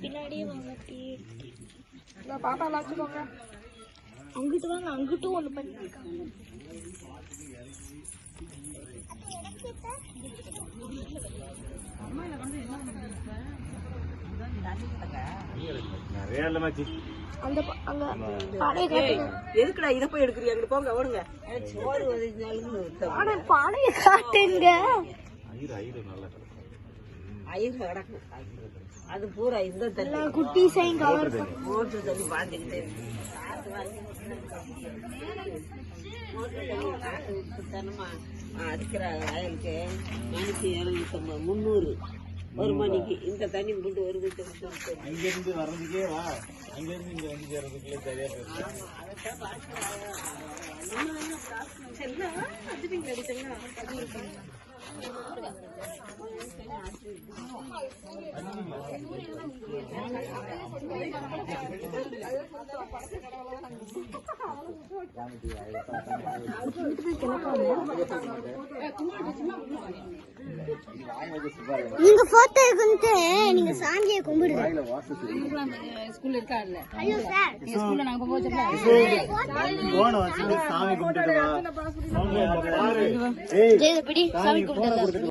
பின்னாடியே வாங்க. பாப்பா வச்சுக்கோங்க. அங்கிட்டு வாங்க. அங்கிட்டும் ஒண்ணு பண்ணிருக்காங்க. எதுக்குடா இதை போய் எடுக்கிறீங்க? போங்க ஓடுங்க. பானைய காட்டுங்க. ஐயர் கிடக்கும். அது பூரா இந்த தண்ணி குட்டி சைன் கவர் மோட்டர் தண்ணி பாத்துக்கிட்டு அடிக்கிற வயலுக்கு மணிக்கு 300 ஒரு மணிக்கு இந்த தண்ணி போட்டு வருது. அங்கிருந்து வர்றதுக்கே வா, அங்கிருந்து இங்க வந்து சேர்றதுக்குள்ள சரியா நீங்க போட்டோ எடுத்து நீங்க சாமியை கும்பிடுங்க. ஸ்கூல்ல இருக்காருல்ல. ஐயோ சார், ஸ்கூல்ல நாங்க போய் போன வச்சு சாமி கும்பிட்டுட்டு வா. ஜெயபிடி சாமி கும்பிடுங்க.